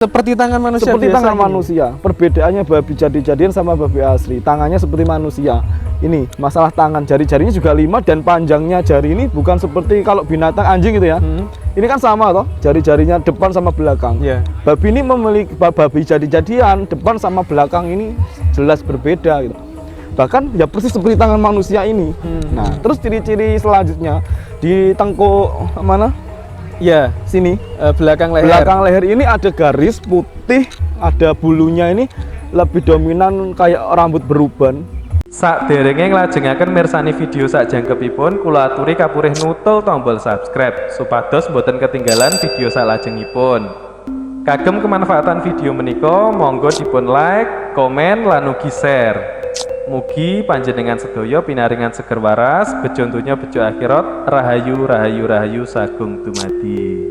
Seperti tangan manusia. Seperti tangan ini. manusia. Perbedaannya babi jadi-jadian sama babi asli. Tangannya seperti manusia. Ini masalah tangan, jari-jarinya juga 5 dan panjangnya jari ini bukan seperti kalau binatang anjing gitu ya. Ini kan sama toh, jari-jarinya depan sama belakang. Babi ini memiliki babi jadi-jadian depan sama belakang ini jelas berbeda gitu. Bahkan ya persis seperti tangan manusia ini. Nah, terus ciri-ciri selanjutnya di tengkuk mana? Ya, sini, belakang leher. Belakang leher ini ada garis putih, ada bulunya ini lebih dominan kayak rambut beruban. Saderenge nglajengaken mirsani video sakjangkepipun, kula aturi kapurih nutul tombol subscribe supados boten ketinggalan video salajengipun. Kagem kemanfaatan video menika monggo dipun like, komen lan ugi share. Mugi panjenengan sedaya pinaringan seger waras, bejo donya bejo akhirat, rahayu rahayu rahayu sagung dumadi.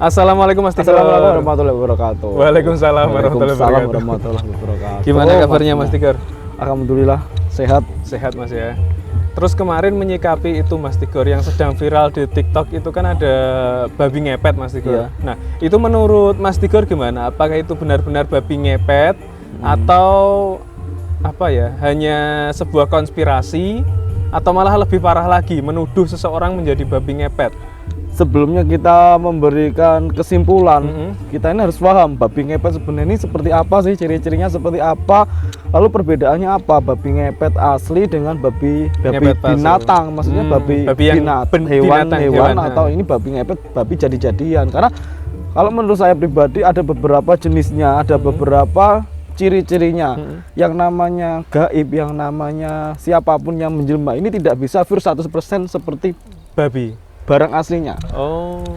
Assalamualaikum Mas Tigor. Assalamualaikum warahmatullahi wabarakatuh. Waalaikumsalam warahmatullahi wabarakatuh. Gimana kabarnya Mas Tigor? Alhamdulillah sehat. Sehat Mas ya. Terus kemarin menyikapi itu Mas Tigor yang sedang viral di TikTok itu kan ada babi ngepet Mas Tigor. Nah, itu menurut Mas Tigor gimana? Apakah itu benar-benar babi ngepet atau apa ya? Hanya sebuah konspirasi atau malah lebih parah lagi menuduh seseorang menjadi babi ngepet? Sebelumnya kita memberikan kesimpulan, kita ini harus paham babi ngepet sebenarnya ini seperti apa sih, ciri-cirinya seperti apa, lalu perbedaannya apa babi ngepet asli dengan babi binatang, maksudnya babi hewan atau ini babi ngepet babi jadi-jadian. Karena kalau menurut saya pribadi ada beberapa jenisnya, ada beberapa ciri-cirinya. Yang namanya gaib, yang namanya siapapun yang menjelma ini tidak bisa pure 100% seperti babi barang aslinya.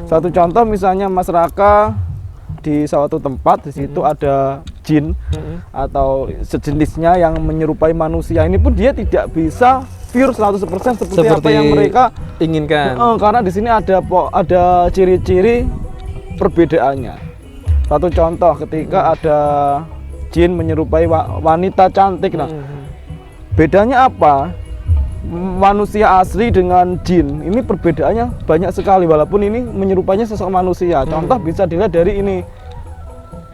Satu contoh misalnya Mas Raka di suatu tempat, di situ ada jin atau sejenisnya yang menyerupai manusia, ini pun dia tidak bisa pure 100% seperti apa yang mereka inginkan. Karena di sini ada ciri-ciri perbedaannya. Satu contoh ketika ada jin menyerupai wanita cantik. Nah, bedanya apa? Manusia asli dengan jin ini perbedaannya banyak sekali, walaupun ini menyerupainya sosok manusia. Contoh bisa dilihat dari ini,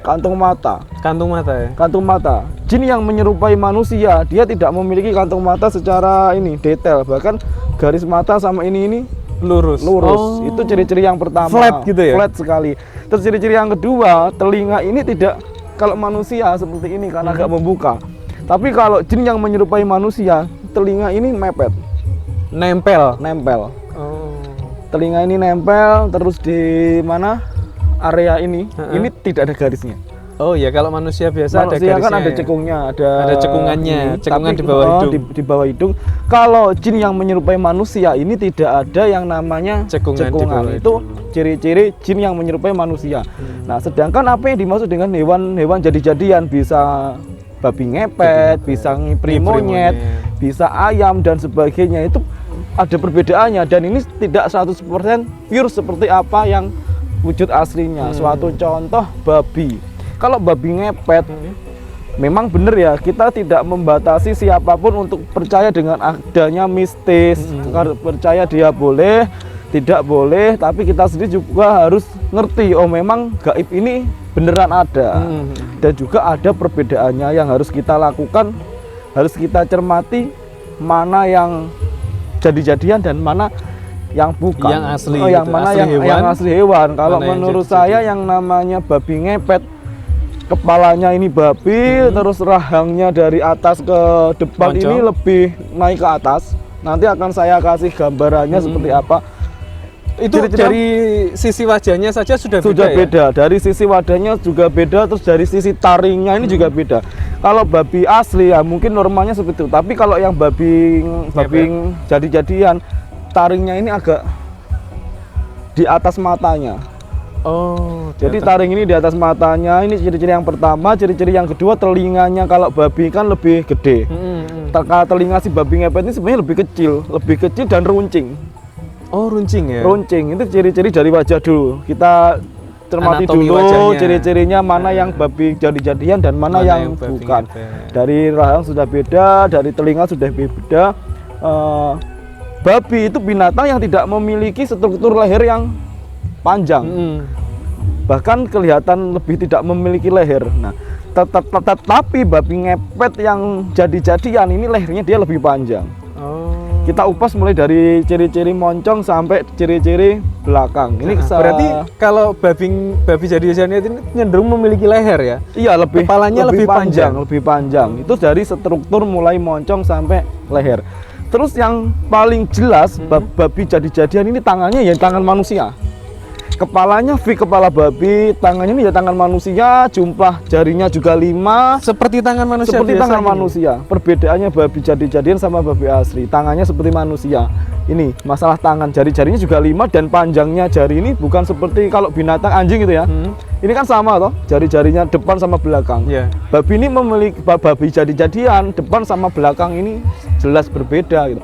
kantung mata ya. Kantung mata jin yang menyerupai manusia, dia tidak memiliki kantung mata secara ini detail, bahkan garis mata sama ini lurus. Itu ciri-ciri yang pertama, flat gitu ya, flat sekali. Terus ciri-ciri yang kedua, telinga ini tidak kalau manusia seperti ini karena agak membuka. Tapi kalau jin yang menyerupai manusia, telinga ini mepet, nempel. Telinga ini nempel, terus di mana area ini tidak ada garisnya. Oh ya, kalau manusia biasa ada garisnya. Kan ada cekungnya, ada cekungannya, cekungan di bawah hidung. Di bawah hidung. Kalau jin yang menyerupai manusia ini tidak ada yang namanya cekungan. Itu ciri-ciri jin yang menyerupai manusia. Nah, sedangkan apa yang dimaksud dengan hewan jadi-jadian, bisa babi ngepet, bisa ngipri monyet, bisa ayam dan sebagainya, itu ada perbedaannya dan ini tidak 100% pure seperti apa yang wujud aslinya. Suatu contoh babi. Kalau babi ngepet memang benar ya, kita tidak membatasi siapapun untuk percaya dengan adanya mistis. Percaya dia boleh, tidak boleh, tapi kita sendiri juga harus ngerti, oh memang gaib ini beneran ada. Dan juga ada perbedaannya yang harus kita lakukan, harus kita cermati mana yang jadi-jadian dan mana yang bukan, yang asli, yang mana asli yang asli hewan. Kalau menurut saya yang namanya babi ngepet, kepalanya ini babi, terus rahangnya dari atas ke depan ini lebih naik ke atas. Nanti akan saya kasih gambarannya seperti apa. Itu dari sisi wajahnya saja sudah beda. Dari sisi wajahnya juga beda, terus dari sisi taringnya ini juga beda. Kalau babi asli ya mungkin normalnya seperti itu, tapi kalau yang babi jadi-jadian, taringnya ini agak di atas matanya. Jadi taring ini di atas matanya, ini ciri-ciri yang pertama. Ciri-ciri yang kedua, telinganya kalau babi kan lebih gede. Telinga si babi ngepet ini sebenarnya lebih kecil dan runcing. Runcing ya? Runcing, itu ciri-ciri dari wajah dulu. Kita cermati dulu ciri-cirinya, mana yang babi jadi-jadian dan mana yang bukan. Dari rahang sudah beda, dari telinga sudah beda. babi itu binatang yang tidak memiliki struktur leher yang panjang. Bahkan kelihatan lebih tidak memiliki leher. Nah, tetapi babi ngepet yang jadi-jadian ini lehernya dia lebih panjang. Kita upas mulai dari ciri-ciri moncong sampai ciri-ciri belakang. Ini berarti kalau babi jadi-jadian ini cenderung memiliki leher ya? Iya, kepalanya lebih panjang. Lebih panjang. Itu dari struktur mulai moncong sampai leher. Terus yang paling jelas babi jadi-jadian ini tangannya ya tangan manusia. Kepalanya V kepala babi, tangannya ini ya tangan manusia, jumlah jarinya juga 5 seperti tangan manusia. Seperti tangan manusia. Perbedaannya babi jadi-jadian sama babi asli. Tangannya seperti manusia. Ini masalah tangan, jari-jarinya juga 5 dan panjangnya jari ini bukan seperti kalau binatang anjing gitu ya. Ini kan sama toh, jari-jarinya depan sama belakang. Babi ini memiliki babi jadi-jadian, depan sama belakang ini jelas berbeda gitu.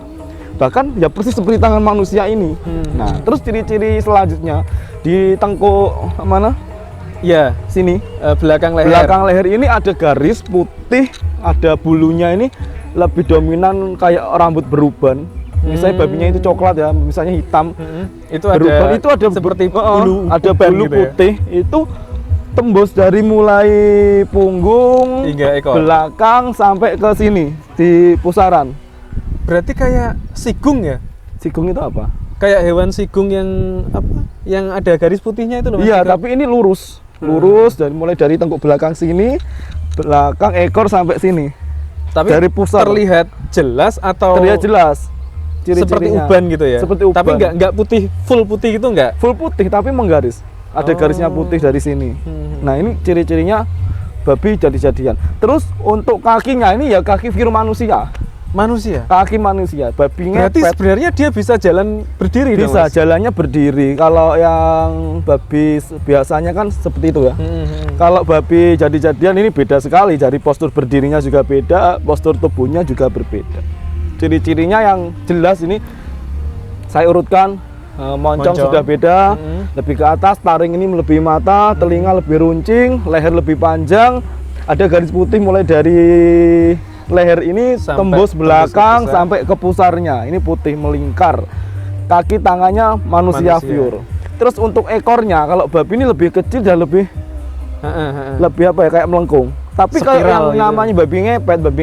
Bahkan ya persis seperti tangan manusia ini. Nah, terus ciri-ciri selanjutnya di tengkuk mana? Ya, sini. Belakang leher. Belakang leher ini ada garis putih, ada bulunya ini lebih dominan kayak rambut beruban. Misalnya babinya itu coklat ya, misalnya hitam. Itu beruban, ada itu ada seperti bulu, ada bulu gitu putih ya? Itu tembus dari mulai punggung hingga ekor, belakang sampai ke sini di pusaran. Berarti kayak sigung ya? Sigung itu apa? Kayak hewan sigung yang apa? Yang ada garis putihnya itu loh. Iya, tapi ini lurus. Lurus dari mulai dari tengkuk belakang sini, belakang ekor sampai sini. Tapi dari pusar terlihat jelas atau terlihat jelas. Seperti uban gitu ya? Seperti uban. Tapi nggak putih, full putih gitu nggak? Full putih tapi menggaris. Ada garisnya putih dari sini. Nah, ini ciri-cirinya babi jadi-jadian. Terus untuk kakinya ini ya kaki vir manusia. Kaki manusia. Babi ngepet. Berarti sebenarnya dia bisa jalan berdiri. Bisa, jalannya berdiri. Kalau yang babi biasanya kan seperti itu ya. Kalau babi jadi-jadian ini beda sekali. Dari postur berdirinya juga beda, postur tubuhnya juga berbeda. Ciri-cirinya yang jelas ini saya urutkan. Moncong sudah beda, lebih ke atas, taring ini melebihi mata, telinga lebih runcing, leher lebih panjang, ada garis putih mulai dari leher ini tembus belakang sampai ke pusarnya, ini putih melingkar. Kaki tangannya manusia pure. Terus untuk ekornya, kalau babi ini lebih kecil dan lebih apa ya, kayak melengkung. Tapi kalau yang namanya babi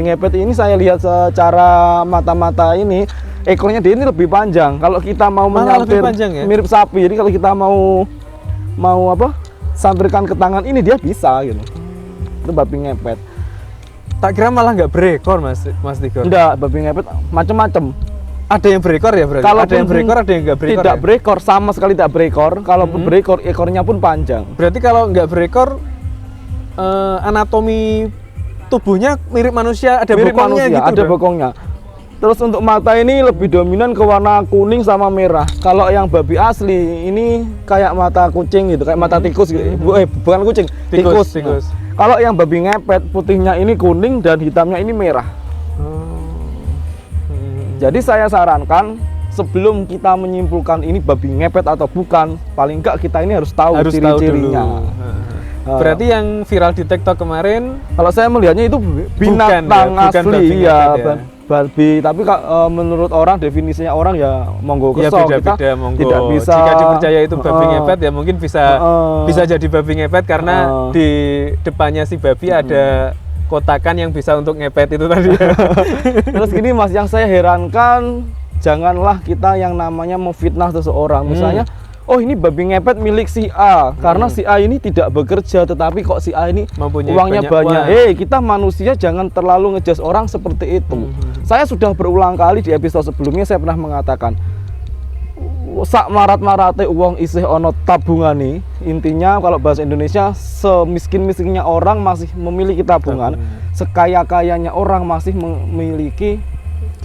ngepet ini saya lihat secara mata-mata ini ekornya dia ini lebih panjang. Kalau kita mau menyampir ya? Mirip sapi, jadi kalau kita mau apa sampirkan ke tangan ini dia bisa gitu. Itu babi ngepet. Tak kira malah nggak berekor mas Tigor. Enggak, babi ngepet macam-macam. Ada yang berekor ya berarti? Kalau ada yang berekor, ada yang nggak berekor. Tidak berekor, sama sekali tidak berekor. Kalau berekor ekornya pun panjang. Berarti kalau nggak berekor anatomi tubuhnya mirip manusia, ada mirip bokongnya manusia, gitu. Ada bokongnya. Terus untuk mata ini lebih dominan ke warna kuning sama merah. Kalau yang babi asli ini kayak mata kucing gitu, kayak mata tikus gitu. Bukan kucing, tikus. Nah, kalau yang babi ngepet putihnya ini kuning dan hitamnya ini merah. Jadi saya sarankan sebelum kita menyimpulkan ini babi ngepet atau bukan, paling enggak kita ini harus tahu ciri-cirinya. Berarti yang viral di TikTok kemarin, kalau saya melihatnya itu binatang asli ya. Babi, tapi menurut orang definisinya orang ya monggo kesok, ya beda-beda, monggo. Tidak bisa. Jika dipercaya itu babi ngepet ya mungkin bisa jadi babi ngepet karena di depannya si babi ada kotakan yang bisa untuk ngepet itu tadi. Terus gini mas, yang saya herankan janganlah kita yang namanya memfitnah seseorang. Misalnya, oh ini babi ngepet milik si A, karena si A ini tidak bekerja, tetapi kok si A ini mempunyai uangnya banyak. Kita manusia jangan terlalu ngejudge orang seperti itu. Saya sudah berulang kali di episode sebelumnya saya pernah mengatakan, sak marat-marate uang isih ono tabungan nih. Intinya kalau bahasa Indonesia, semiskin-miskinnya orang masih memiliki tabungan, sekaya-kayanya orang masih memiliki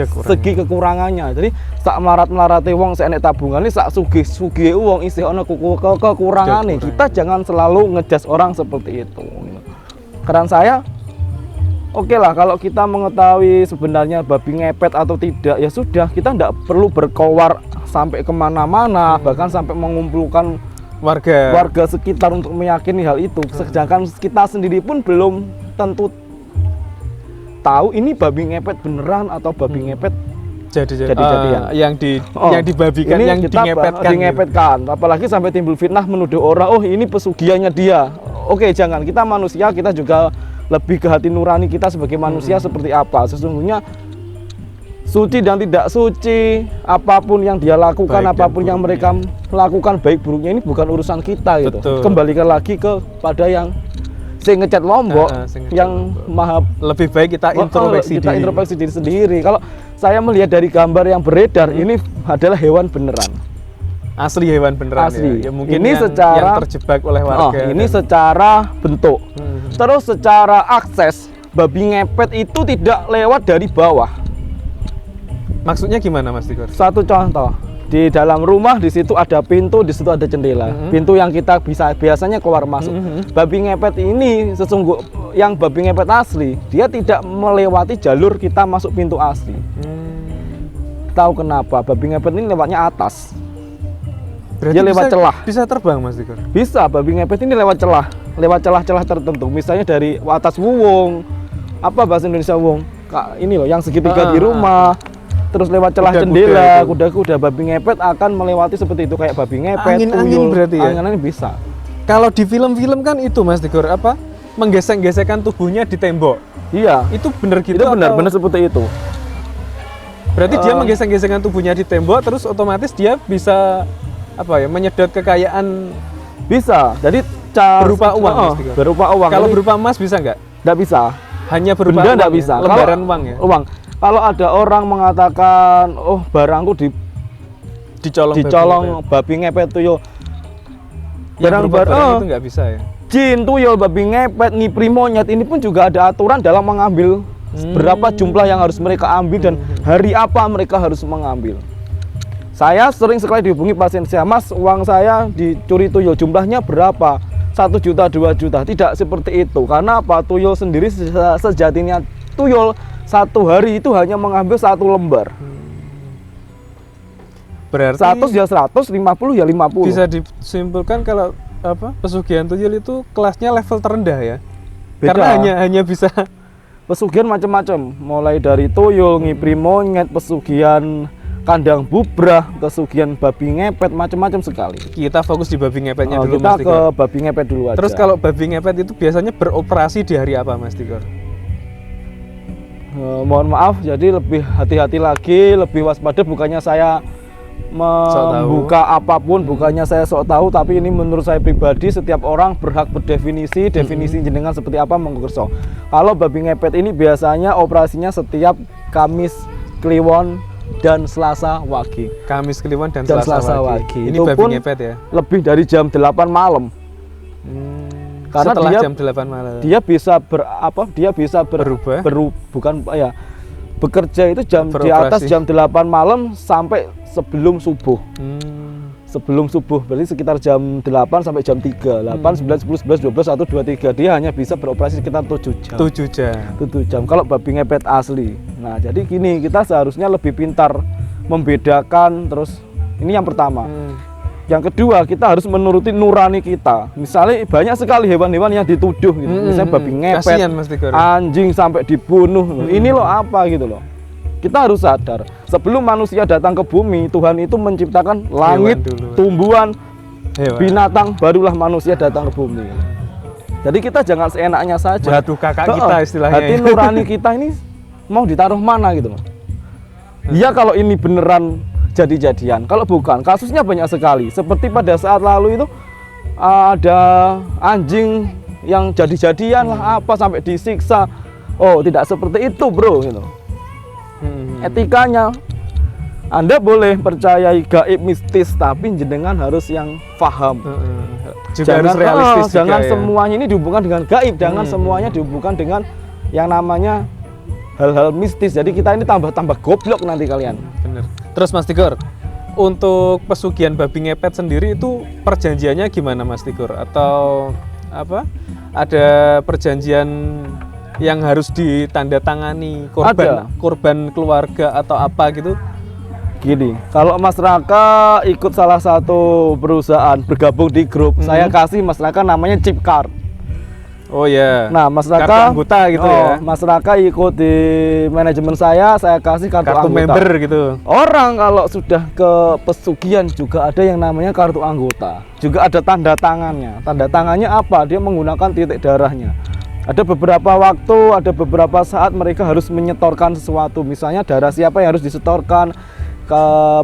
segi kekurangannya. Jadi sak melarat-melarate wong sik enek tabungan, sak sugih-sugih wong isih ana kekurangane. Kita jangan selalu ngejas orang seperti itu. Karena saya oke lah kalau kita mengetahui sebenarnya babi ngepet atau tidak, ya sudah, kita tidak perlu berkowar sampai kemana-mana, bahkan sampai mengumpulkan warga sekitar untuk meyakini hal itu. Sedangkan kita sendiri pun belum tentu tahu ini babi ngepet beneran atau babi ngepet jadi-jadian. Yang dibabikan, ini yang dingepetkan. Apalagi sampai timbul fitnah menuduh orang, oh ini pesugihannya dia. Oke, jangan, kita manusia, kita juga lebih ke hati nurani kita sebagai manusia seperti apa. Sesungguhnya suci dan tidak suci, apapun yang dia lakukan, baik apapun yang mereka lakukan, baik buruknya ini bukan urusan kita gitu. Betul. Kembalikan lagi kepada yang ngecat Lombok, yang maha lebih baik kita introspeksi diri sendiri. Kalau saya melihat dari gambar yang beredar, ini adalah hewan beneran. Asli hewan beneran. Asli. Ya mungkin ini yang terjebak oleh warga. Ini secara bentuk. Terus secara akses, babi ngepet itu tidak lewat dari bawah. Maksudnya gimana Mas Tigor? Satu contoh, di dalam rumah di situ ada pintu, di situ ada jendela. Pintu yang kita bisa biasanya keluar masuk. Babi ngepet ini yang babi ngepet asli, dia tidak melewati jalur kita masuk pintu asli. Tahu kenapa? Babi ngepet ini lewatnya atas. Berarti dia lewat celah. Bisa terbang Mas Tigor? Bisa, babi ngepet ini lewat celah tertentu. Misalnya dari atas wuwung. Apa bahasa Indonesia wuwung? Ini loh yang segitiga di rumah. Terus lewat celah jendela, kuda-kuda. Babi ngepet akan melewati seperti itu, kayak babi ngepet, angin berarti ya? Angin bisa. Kalau di film-film kan itu Mas Tigor, apa? Menggesek-gesekkan tubuhnya di tembok. Iya. Itu benar gitu? Itu benar seperti itu. Berarti dia menggesek-gesekkan tubuhnya di tembok, terus otomatis dia bisa menyedot kekayaan. Bisa. Jadi berupa uang Mas Tigor? Berupa uang. Kalau berupa emas bisa nggak? Nggak bisa. Hanya berupa benda uang nggak bisa. Lembaran uang ya? Uang. Kalau ada orang mengatakan, oh barangku dicolong babi ngepet tuyul. Barang itu nggak bisa ya? Jin, tuyul, babi ngepet, ngipri monyet, ini pun juga ada aturan dalam mengambil berapa jumlah yang harus mereka ambil dan hari apa mereka harus mengambil. Saya sering sekali dihubungi pasien saya, Mas, uang saya dicuri tuyul, jumlahnya berapa? 1 juta, 2 juta. Tidak seperti itu. Karena apa? Tuyul sendiri sejatinya tuyul satu hari itu hanya mengambil 1 lembar. Berarti 100 ya 100, 50 ya 50. Bisa disimpulkan kalau pesugihan tuyul itu kelasnya level terendah ya. Beda. Karena hanya bisa pesugihan macam-macam, mulai dari tuyul, ngipri monyet, pesugihan kandang bubrah, pesugihan babi ngepet, macam-macam sekali. Kita fokus di babi ngepetnya dulu Mas Tigor. Kita ke babi ngepet dulu aja. Terus kalau babi ngepet itu biasanya beroperasi di hari apa Mas Tigor? Mohon maaf, jadi lebih hati-hati lagi, lebih waspada. Bukannya saya membuka apapun, bukannya saya sok tahu, tapi ini menurut saya pribadi, setiap orang berhak berdefinisi, definisi jenengan seperti apa monggo kerso. Kalau babi ngepet ini biasanya operasinya setiap Kamis Kliwon dan Selasa Wage. Kamis Kliwon dan Selasa Wage. Ini babi ngepet ya? Lebih dari jam 8 malam. Karena setelah dia, jam 8 malam. Dia bisa berubah. Bekerja itu di atas jam 8 malam sampai sebelum subuh. Sebelum subuh, berarti sekitar jam 8 sampai jam 3. 8, 9, 10, 11, 12, 1, 2, 3. Dia hanya bisa beroperasi sekitar 7 jam. 7 jam kalau babi ngepet asli. Nah, jadi gini, kita seharusnya lebih pintar membedakan. Terus ini yang pertama. Yang kedua, kita harus menuruti nurani kita. Misalnya banyak sekali hewan-hewan yang dituduh gitu. Misalnya babi ngepet, kasian, Mas Tigor. Anjing sampai dibunuh. Ini loh apa gitu loh. Kita harus sadar, sebelum manusia datang ke bumi, Tuhan itu menciptakan langit, tumbuhan, binatang, barulah manusia datang ke bumi. Jadi kita jangan seenaknya saja. Batu kakak kita istilahnya. Hati nurani kita ini mau ditaruh mana gitu loh. Iya kalau ini beneran jadi-jadian, kalau bukan, kasusnya banyak sekali. Seperti pada saat lalu itu ada anjing yang jadi-jadian lah apa sampai disiksa. Oh, tidak seperti itu, bro gitu. Etikanya, Anda boleh percayai gaib mistis, tapi jenengan harus yang paham. Juga harus realistis juga, jangan semuanya ini dihubungkan dengan gaib, jangan semuanya dihubungkan dengan yang namanya hal-hal mistis. Jadi kita ini tambah goblok nanti kalian. Bener. Terus Mas Tigor, untuk pesugihan babi ngepet sendiri itu perjanjiannya gimana Mas Tigor? Atau apa? Ada perjanjian yang harus ditandatangani korban keluarga atau apa gitu? Gini, kalau Mas Raka ikut salah satu perusahaan bergabung di grup, saya kasih Mas Raka namanya chip card. Oh ya. Nah, Mas kartu Raka anggota gitu ya. Mas Raka ikut di manajemen saya kasih kartu anggota. Member gitu. Orang kalau sudah ke pesugihan juga ada yang namanya kartu anggota. Juga ada tanda tangannya. Tanda tangannya apa? Dia menggunakan titik darahnya. Ada beberapa waktu, ada beberapa saat mereka harus menyetorkan sesuatu. Misalnya darah siapa yang harus disetorkan.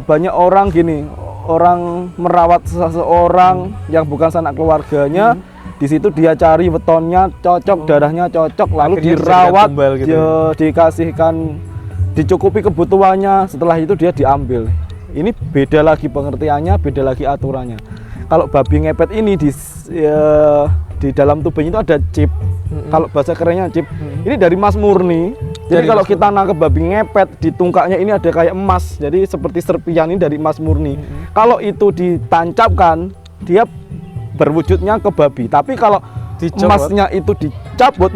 Banyak orang gini, orang merawat seseorang yang bukan sanak keluarganya. Di situ dia cari wetonnya cocok, darahnya cocok, lalu akhirnya dirawat, gitu. Dikasihkan, dicukupi kebutuhannya. Setelah itu dia diambil. Ini beda lagi pengertiannya, beda lagi aturannya. Kalau babi ngepet ini di dalam tubuhnya itu ada chip. Kalau bahasa kerennya chip. Ini dari emas murni. Jadi kalau kita nangkep babi ngepet, di tungkaknya ini ada kayak emas. Jadi seperti serpian ini dari emas murni. Kalau itu ditancapkan, dia berwujudnya ke babi. Tapi kalau emasnya itu dicabut,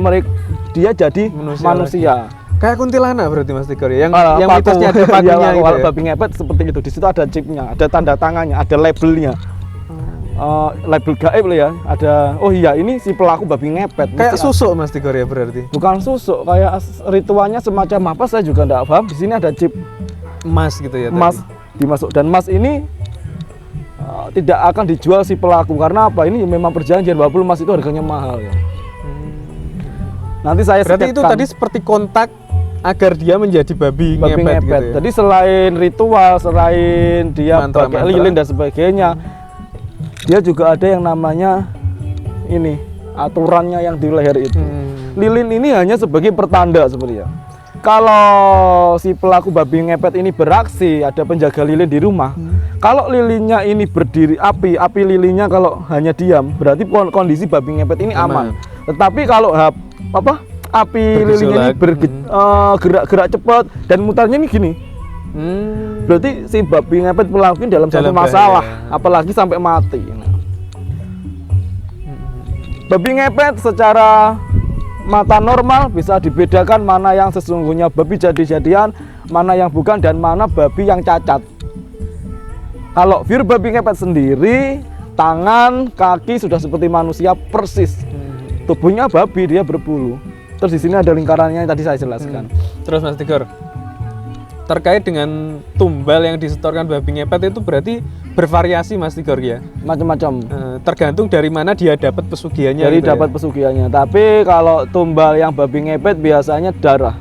dia jadi manusia. Kayak kuntilanak berarti Mas Tigor ya? Yang mitosnya ada pakunya ya, gitu kalau ya? babi ngepet seperti itu. Di situ ada chipnya, ada tanda tangannya, ada labelnya. Label gaib lah ya. Ada, oh iya ini si pelaku babi ngepet. Kayak susuk Mas Tigor ya berarti? Bukan susuk, kayak ritualnya semacam apa saya juga enggak paham. Di sini ada chip emas gitu ya? Emas dimasuk, dan emas ini tidak akan dijual si pelaku. Karena apa? Ini memang perjanjian, walaupun emas itu harganya mahal ya. Nanti saya berarti itu tadi seperti kontak agar dia menjadi babi ngepet gitu ya? Jadi selain ritual, selain dia pakai lilin dan sebagainya, dia juga ada yang namanya ini aturannya yang di leher itu. Lilin ini hanya sebagai pertanda sebenarnya. Kalau si pelaku babi ngepet ini beraksi, ada penjaga lilin di rumah. Kalau lilinnya ini berdiri, api lilinnya kalau hanya diam, berarti kondisi babi ngepet ini aman. Tetapi kalau api lilinnya ini gerak cepat dan mutarnya ini gini, berarti si babi ngepet pelaku dalam satu masalah, apalagi sampai mati. Babi ngepet secara mata normal bisa dibedakan mana yang sesungguhnya babi jadi-jadian, mana yang bukan, dan mana babi yang cacat. Kalau view babi ngepet sendiri, tangan, kaki sudah seperti manusia persis. Tubuhnya babi, dia berbulu. Terus di sini ada lingkarannya yang tadi saya jelaskan. Terus Mas Tigor, terkait dengan tumbal yang disetorkan babi ngepet itu berarti bervariasi Mas Tigor ya? Macam-macam. Tergantung dari mana dia dapat pesugihannya. Dari gitu dapat pesugihannya. Tapi kalau tumbal yang babi ngepet biasanya darah.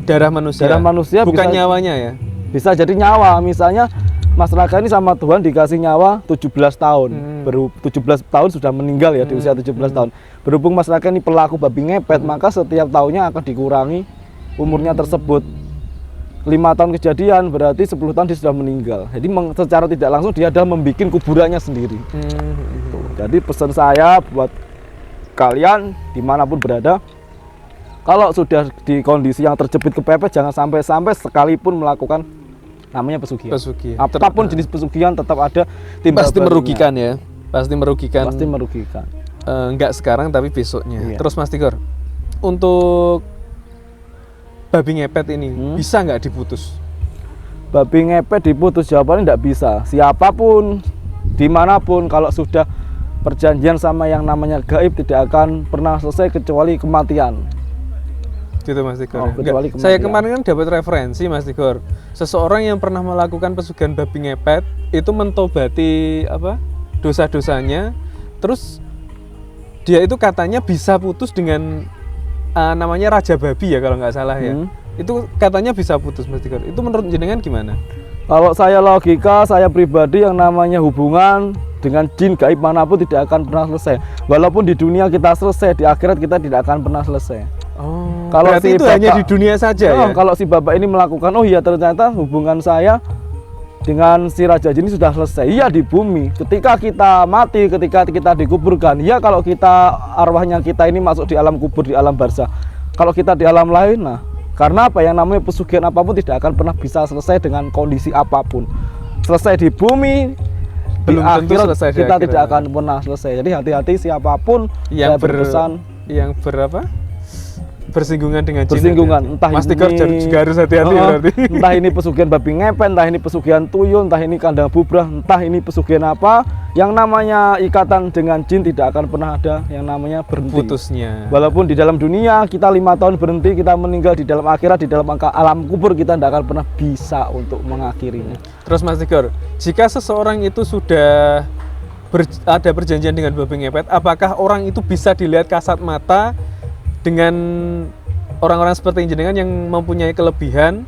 Darah manusia. Darah manusia bukan bisa, nyawanya ya? Bisa jadi nyawa. Misalnya Mas Raka ini sama Tuhan dikasih nyawa 17 tahun. 17 tahun sudah meninggal ya di usia 17 tahun. Berhubung Mas Raka ini pelaku babi ngepet, maka setiap tahunnya akan dikurangi umurnya tersebut. 5 tahun kejadian berarti 10 tahun dia sudah meninggal. Jadi secara tidak langsung dia adalah membuat kuburannya sendiri. Jadi pesan saya buat kalian dimanapun berada, kalau sudah di kondisi yang terjepit kepepet, jangan sampai sekalipun melakukan namanya pesugihan. Apapun jenis pesugihan tetap ada timbal pasti merugikan ya. Pasti merugikan. Enggak sekarang tapi besoknya. Iya. Terus Mas Tigor, untuk babi ngepet ini bisa nggak diputus? Babi ngepet diputus, jawabannya nggak bisa. Siapapun, dimanapun, kalau sudah perjanjian sama yang namanya gaib tidak akan pernah selesai kecuali kematian. Gitu Mas Tigor. Saya kemarin kan dapat referensi Mas Tigor. Seseorang yang pernah melakukan pesugihan babi ngepet itu mentobati dosa-dosanya, terus dia itu katanya bisa putus dengan namanya Raja Babi ya kalau nggak salah ya. Itu katanya bisa putus Mas Tigor. Itu menurut jenengan gimana? Kalau saya logika, saya pribadi yang namanya hubungan dengan jin gaib manapun tidak akan pernah selesai. Walaupun di dunia kita selesai, di akhirat kita tidak akan pernah selesai. Oh, kalau berarti itu hanya di dunia saja ya? Kalau si bapak ini melakukan, oh iya ternyata hubungan saya dengan si Raja Jin ini sudah selesai. Iya di bumi. Ketika kita mati, ketika kita dikuburkan, ya kalau kita arwahnya kita ini masuk di alam kubur, di alam barzah. Kalau kita di alam lain, nah karena apa yang namanya pesugihan apapun tidak akan pernah bisa selesai dengan kondisi apapun. Selesai di bumi, belum tentu selesai kita tidak akan pernah selesai. Jadi hati-hati siapapun yang berpesan yang berapa? bersinggungan dengan jin. Bersinggungan, entah Mas ini Tigor juga harus hati-hati berarti. Entah ini pesugihan babi ngepet, entah ini pesugihan tuyul, entah ini kandang bubrah, entah ini pesugihan apa, yang namanya ikatan dengan jin tidak akan pernah ada yang namanya berhenti. Putusnya. Walaupun di dalam dunia kita 5 tahun berhenti, kita meninggal di dalam akhirat, di dalam alam kubur kita tidak akan pernah bisa untuk mengakhirinya. Terus Mas Tigor, jika seseorang itu sudah ada perjanjian dengan babi ngepet, apakah orang itu bisa dilihat kasat mata dengan orang-orang seperti jenengan yang mempunyai kelebihan?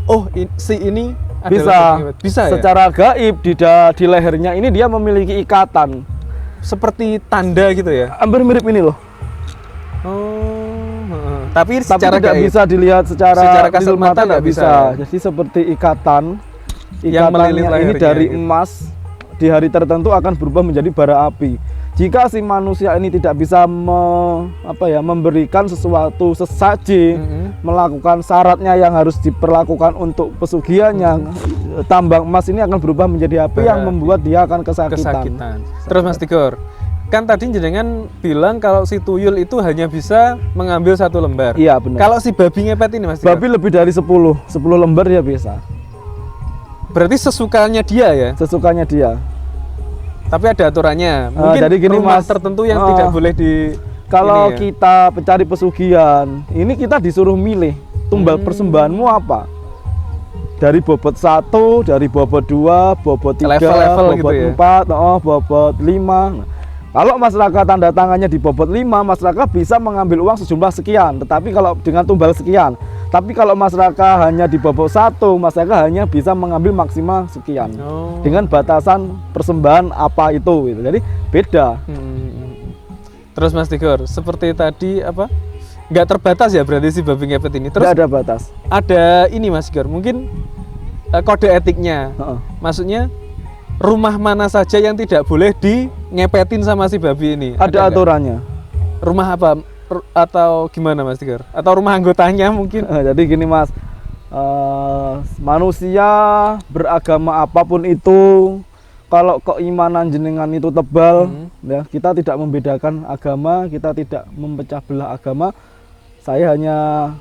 Oh, si ini adalah bisa ya? Secara gaib di lehernya ini dia memiliki ikatan seperti tanda gitu ya? Hampir mirip ini loh. Oh, tapi secara tidak gaib. bisa dilihat secara kasat mata nggak bisa. Jadi seperti ikatannya ini dari gitu. Emas di hari tertentu akan berubah menjadi bara api. Jika si manusia ini tidak bisa memberikan sesuatu sesaji, melakukan syaratnya yang harus diperlakukan untuk pesugihannya, tambang emas ini akan berubah menjadi api yang membuat dia akan kesakitan. Terus Mas Tigor, kan tadi jenengan bilang kalau si tuyul itu hanya bisa mengambil 1 lembar. Iya benar. Kalau si babi ngepet ini Mas Tigor? Babi lebih dari 10 lembar dia bisa. Berarti sesukanya dia ya? Sesukanya dia. Tapi ada aturannya. Mungkin jadi gini, rumah Mas, tertentu yang tidak boleh di. Kalau kita pencari pesugihan, ini kita disuruh milih tumbal persembahanmu apa. Dari bobot 1, dari bobot 2, bobot 3, level-level bobot gitu 4, bobot 5. Kalau masyarakat tanda tangannya di bobot 5, masyarakat bisa mengambil uang sejumlah sekian. Tetapi kalau dengan tumbal sekian. Tapi kalau masyarakat hanya di bobot 1, masyarakat hanya bisa mengambil maksimal sekian. Dengan batasan persembahan apa itu gitu. Jadi beda. Terus Mas Tigor, seperti tadi apa? Nggak terbatas ya berarti si babi ngepet ini. Terus nggak ada batas. Ada ini Mas Tigor, mungkin kode etiknya. Maksudnya rumah mana saja yang tidak boleh di ngepetin sama si babi ini? Ada aturannya. Rumah apa? Atau gimana Mas Tigor? Atau rumah anggotanya mungkin? Jadi gini Mas, manusia beragama apapun itu, kalau keimanan jenengan itu tebal, ya kita tidak membedakan agama, kita tidak memecah belah agama. Saya hanya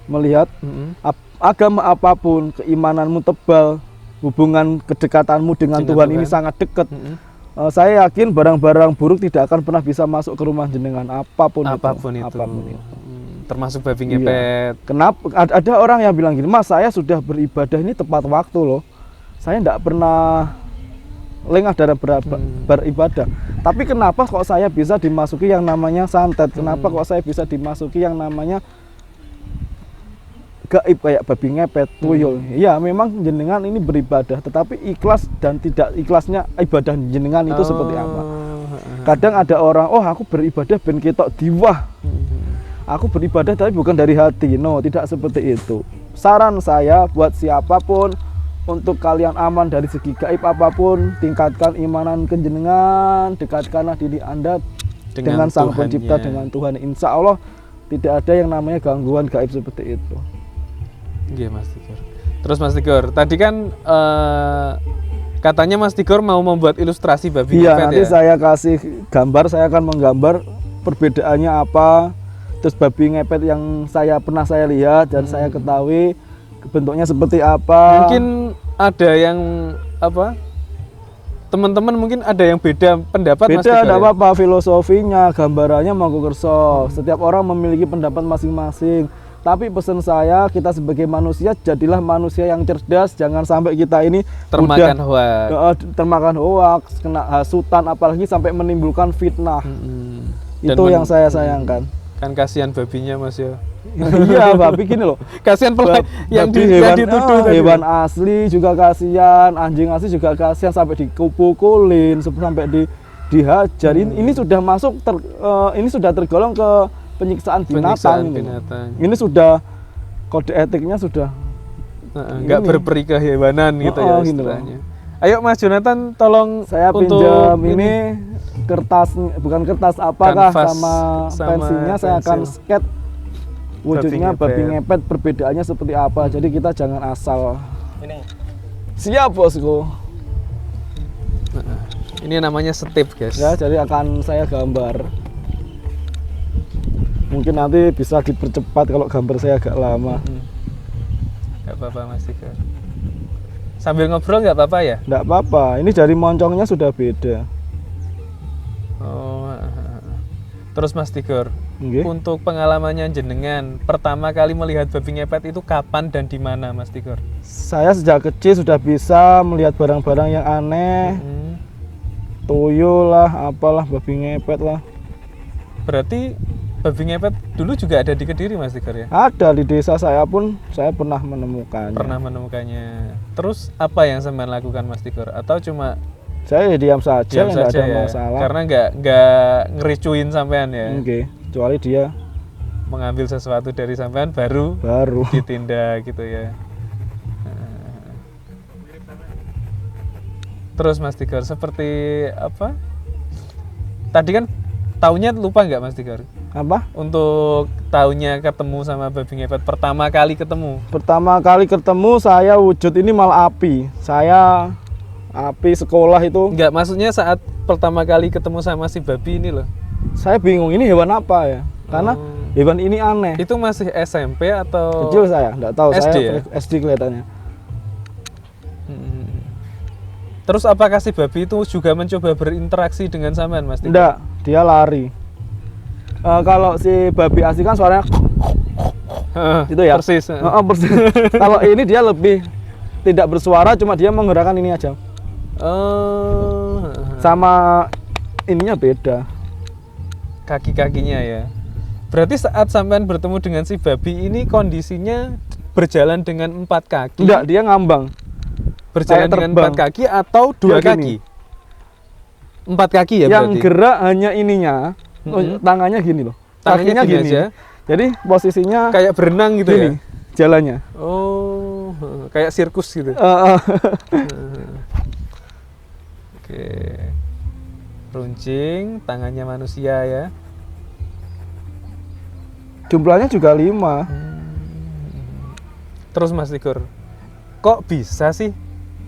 melihat agama apapun, keimananmu tebal, hubungan kedekatanmu dengan Tuhan ini sangat dekat. Saya yakin barang-barang buruk tidak akan pernah bisa masuk ke rumah jenengan apapun itu. Termasuk babi ngepet. Kenapa ada orang yang bilang gini, Mas, saya sudah beribadah ini tepat waktu loh. Saya tidak pernah lengah dalam beribadah. Tapi kenapa kok saya bisa dimasuki yang namanya santet? Kenapa kok saya bisa dimasuki yang namanya gaib kayak babi ngepet, tuyul? Ya memang jenengan ini beribadah, tetapi ikhlas dan tidak ikhlasnya ibadah jenengan itu seperti apa? Kadang ada orang, oh aku beribadah ben ketok diwah. Aku beribadah tapi bukan dari hati. No, tidak seperti itu. Saran saya buat siapapun, untuk kalian aman dari segi gaib apapun, tingkatkan imanan kenjenengan, dekatkanlah diri Anda dengan Sang Pencipta, dengan Tuhan. Insya Allah tidak ada yang namanya gangguan gaib seperti itu. Iya Mas Tigor. Terus Mas Tigor, tadi kan katanya Mas Tigor mau membuat ilustrasi babi ngepet ya? Nanti saya kasih gambar, saya akan menggambar perbedaannya apa. Terus babi ngepet yang pernah saya lihat dan saya ketahui bentuknya seperti apa. Mungkin ada yang apa? Teman-teman mungkin ada yang beda pendapat Mas Tigor. Beda, tidak apa-apa, filosofinya, gambarannya monggo kerso. Setiap orang memiliki pendapat masing-masing. Tapi pesan saya, kita sebagai manusia jadilah manusia yang cerdas, jangan sampai kita ini termakan hoax. Termakan hoax, kena hasutan, apalagi sampai menimbulkan fitnah. Itu yang saya sayangkan. Kan kasihan babinya Mas ya. Iya, babi gini loh. Kasihan yang dituduh hewan asli juga kasihan, anjing asli juga kasihan, sampai dikupukulin, sampai dihajar. Ini sudah masuk ini sudah tergolong ke penyiksaan binatang. Ini sudah kode etiknya sudah nggak berperi kehewanan gitu ya istilahnya. Ayo Mas Jonathan, tolong saya pinjam ini kertas, bukan kertas apakah, sama pensilnya. Saya akan sketch wujudnya babi ngepet, perbedaannya seperti apa. Jadi kita jangan asal ini. Siap bosku. Ini namanya step guys. Ya, jadi akan saya gambar. Mungkin nanti bisa dipercepat kalau gambar saya agak lama. Nggak apa-apa Mas Tigor. Sambil ngobrol nggak apa-apa ya? Nggak apa-apa, ini jari moncongnya sudah beda. Oh. Terus Mas Tigor, Nggih. untuk pengalamannya jenengan pertama kali melihat babi ngepet itu kapan dan di mana Mas Tigor? Saya sejak kecil sudah bisa melihat barang-barang yang aneh, tuyul lah, apalah, babi ngepet lah. Berarti babi ngepet dulu juga ada di Kediri Mas Tigor ya? Ada di desa saya pun saya pernah menemukannya. Pernah menemukannya. Terus apa yang sampean lakukan Mas Tigor? Atau cuma Saya diam saja, diam nggak saja ada ya? masalah. Karena nggak ngericuin sampean ya? Oke, kecuali dia Mengambil sesuatu dari sampean baru ditindak gitu ya. Terus Mas Tigor seperti apa? Tadi kan tahunnya lupa nggak Mas Tigor? apa? Untuk tahunnya ketemu sama babi ngepet pertama kali ketemu. Pertama kali ketemu saya wujud ini malah api. Saya api sekolah itu. Enggak, maksudnya saat pertama kali ketemu sama si babi ini loh. Saya bingung ini hewan apa ya? Karena hewan ini aneh. Itu masih SMP atau Kecil saya, enggak tahu. SD Saya ya? SD kelihatannya. Terus apakah si babi itu juga mencoba berinteraksi dengan sampean Mas Tigor? Enggak, dia lari. Kalau si babi asli kan suaranya itu ya. Persis. Persis. Kalau ini dia lebih tidak bersuara, cuma dia menggerakkan ini aja. Sama ininya beda. Kaki-kakinya ya. Berarti saat sampean bertemu dengan si babi ini kondisinya berjalan dengan 4 kaki. Enggak, dia ngambang. Berjalan kayak dengan terbang. 4 kaki atau 2 Dia kaki? 4 kaki ya Yang berarti? gerak hanya ininya, tangannya gini loh. Tangannya Kakinya gini aja? Jadi posisinya Kayak berenang gitu gini, ya? jalannya. Oh, kayak sirkus gitu. Oke. Runcing, tangannya manusia ya. Jumlahnya juga 5. Terus Mas Tigor, kok bisa sih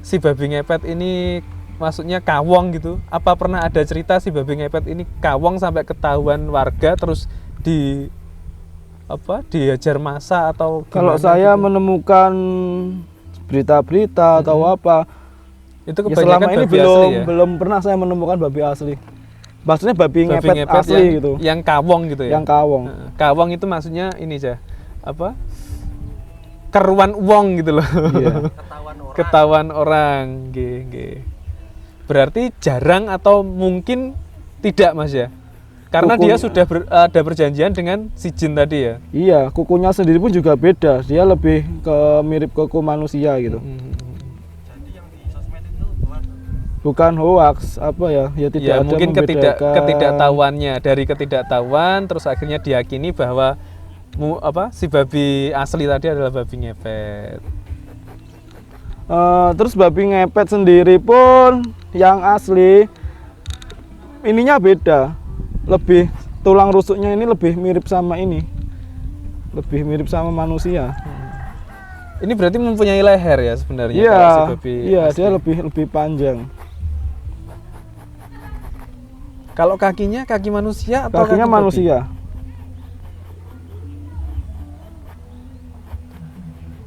si babi ngepet ini maksudnya kawong gitu? Apa pernah ada cerita si babi ngepet ini kawong sampai ketahuan warga terus dihajar massa atau Kalau gimana saya gitu? menemukan berita-berita atau apa, Itu ya kebanyakan selama ini babi asli ya? belum pernah saya menemukan babi asli. Maksudnya babi ngepet asli yang, gitu. yang kawong gitu ya? Yang kawong. Kawong itu maksudnya ini aja apa? Keruan uang gitu loh. Iya. Ketahuan orang. Nggih. Berarti jarang atau mungkin tidak Mas ya? Karena dia sudah ada perjanjian dengan si jin tadi ya? Iya, kukunya sendiri pun juga beda. Dia lebih mirip kuku manusia gitu. Bukan hoax, apa ya? Ya tidak Ya ada mungkin membedakan. ketidaktahuannya, dari ketidaktahuan terus akhirnya diyakini bahwa si babi asli tadi adalah babi ngepet. Terus babi ngepet sendiri pun yang asli ininya beda. Lebih tulang rusuknya ini lebih mirip sama ini. Lebih mirip sama manusia. Ini berarti mempunyai leher ya sebenarnya Iya, kalau si babi iya asli. dia lebih panjang. Kalau kakinya kaki manusia atau Kakinya kaki babi? manusia.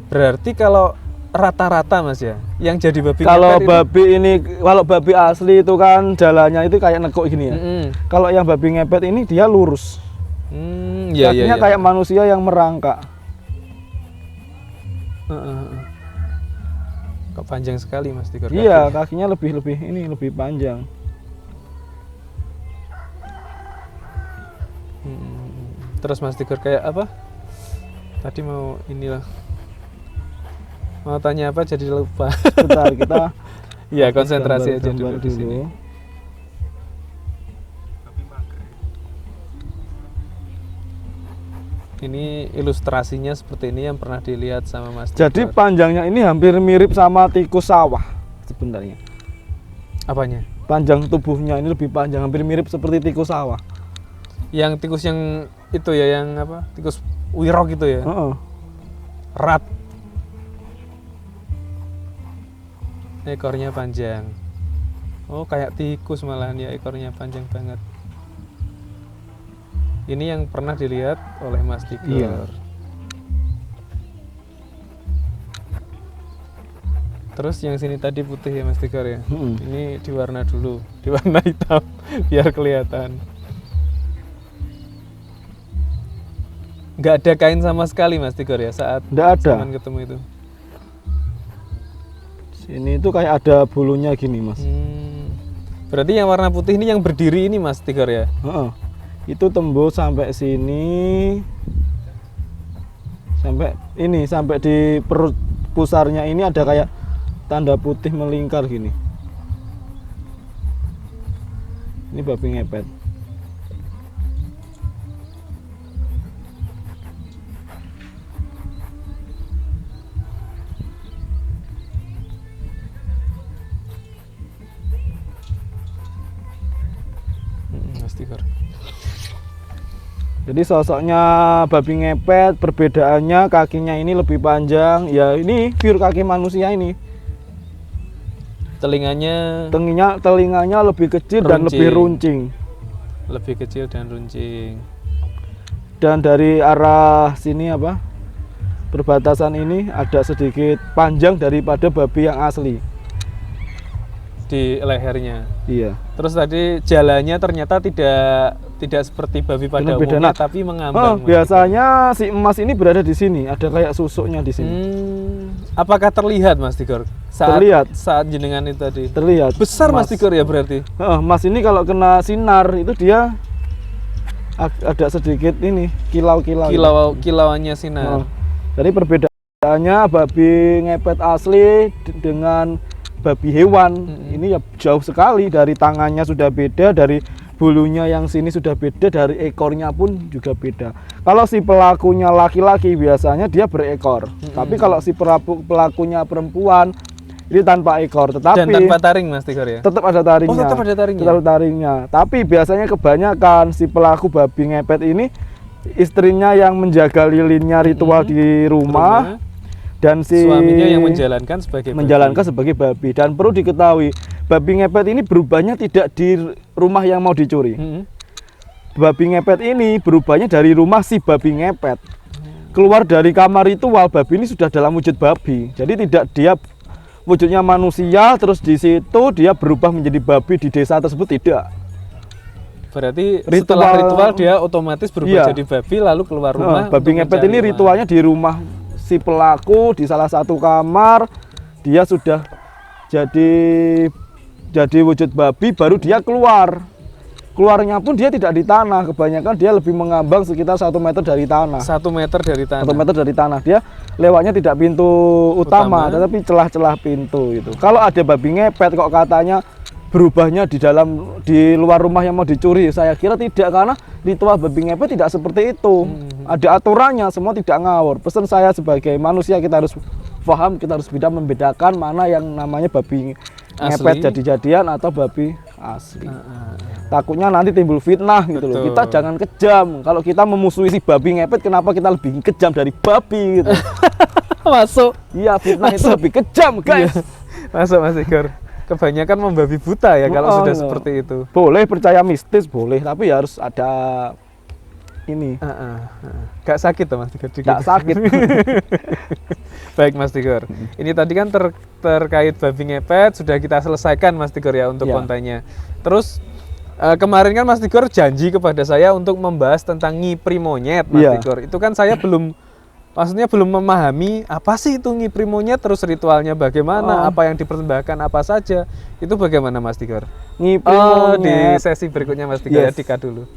Berarti kalau rata-rata Mas ya, yang jadi babi Kalau ngepet itu- babi ini, kalau babi asli itu kan jalannya itu kayak nekuk gini ya. Kalau yang babi ngepet ini dia lurus. Iya, Kakinya iya. kayak manusia yang merangkak. Kok panjang sekali Mas Tigor Iya, kakinya? kakinya lebih panjang. Terus Mas Tigor kayak apa? Tadi mau mau tanya apa jadi lupa. Bentar, kita Iya, konsentrasi aja gambar dulu di sini. Ini ilustrasinya seperti ini yang pernah dilihat sama Mas Jadi Tigor. panjangnya ini hampir mirip sama tikus sawah sebenarnya. Apanya? Panjang tubuhnya ini lebih panjang, hampir mirip seperti tikus sawah. Yang tikus yang itu ya, yang apa? Tikus wirok gitu ya. Heeh. Rat. Ekornya panjang. Oh, kayak tikus malahan ya, ekornya panjang banget. Ini yang pernah dilihat oleh Mas Tigor. Iya. Terus yang sini tadi putih ya Mas Tigor ya. Ini diwarna dulu, diwarna hitam biar kelihatan. Nggak ada kain sama sekali Mas Tigor ya saat zaman ketemu itu. Sini itu kayak ada bulunya gini Mas. Berarti yang warna putih ini yang berdiri ini Mas Tigor ya? Itu tembus sampai sini, sampai di perut pusarnya ini ada kayak tanda putih melingkar gini. Ini babi ngepet. Mas Tigor. Jadi sosoknya babi ngepet, perbedaannya kakinya ini lebih panjang. Ya ini pure kaki manusia ini. Telinganya lebih kecil dan lebih runcing. Lebih kecil dan runcing. Dan dari arah sini perbatasan ini ada sedikit panjang daripada babi yang asli. Di lehernya. Iya. Terus tadi jalannya ternyata tidak seperti babi pada umumnya, tapi mengambang. Biasanya si emas ini berada di sini, ada kayak susuknya di sini. Apakah terlihat Mas Tigor? Saat jenengan itu tadi. Terlihat. Besar Mas Tigor ya berarti. Emas ini kalau kena sinar itu dia ada sedikit ini kilauannya sinar. Jadi perbedaannya babi ngepet asli dengan babi hewan ini ya jauh sekali. Dari tangannya sudah beda, dari bulunya yang sini sudah beda, dari ekornya pun juga beda. Kalau si pelakunya laki-laki biasanya dia berekor, tapi kalau si pelakunya perempuan ini tanpa ekor, tetapi dan tanpa taring Mas Tigor ya. Tetap ada taringnya. Oh, tetap ada taringnya. Tetap ada taringnya. Tapi biasanya kebanyakan si pelaku babi ngepet ini istrinya yang menjaga lilinnya ritual di rumah. Dan si suaminya yang menjalankan sebagai babi. Dan perlu diketahui, babi ngepet ini berubahnya tidak di rumah yang mau dicuri. Babi ngepet ini berubahnya dari rumah si babi ngepet. Keluar dari kamar ritual, babi ini sudah dalam wujud babi. Jadi tidak dia wujudnya manusia terus di situ dia berubah menjadi babi di desa tersebut, tidak. Berarti setelah ritual dia otomatis berubah jadi babi lalu keluar rumah. Babi ngepet ini ritualnya di rumah si pelaku, di salah satu kamar dia sudah jadi wujud babi, baru dia keluarnya pun dia tidak di tanah, kebanyakan dia lebih mengambang sekitar 1 meter dari tanah. 1 meter dari tanah. 1 meter dari tanah. Dia lewatnya tidak pintu utama, tetapi celah-celah pintu itu. Kalau ada babi ngepet kok katanya berubahnya di luar rumah yang mau dicuri, saya kira tidak, karena ritual babi ngepet tidak seperti itu. Ada aturannya, semua tidak ngawur. Pesan saya sebagai manusia, kita harus paham, kita harus bisa membedakan mana yang namanya babi ngepet jadi-jadian atau babi asli. Takutnya nanti timbul fitnah gitu loh. Kita jangan kejam. Kalau kita memusuhi si babi ngepet, kenapa kita lebih kejam dari babi gitu. Masuk. Iya, fitnah itu lebih kejam, guys. Masuk Mas Tigor. Kebanyakan membabi buta ya kalau sudah seperti itu. Boleh percaya mistis, boleh, tapi harus ada ini. Gak sakit tuh Mas Tigor? Gak sakit. Baik Mas Tigor, ini tadi kan terkait babi ngepet sudah kita selesaikan Mas Tigor ya untuk kontennya. Terus kemarin kan Mas Tigor janji kepada saya untuk membahas tentang ngipri monyet Mas Tigor. Itu kan saya belum memahami apa sih itu ngipri monyet, terus ritualnya bagaimana, apa yang dipersembahkan apa saja. Itu bagaimana Mas Tigor? Ngipri monyet di sesi berikutnya Mas Tigor ya, Dika dulu.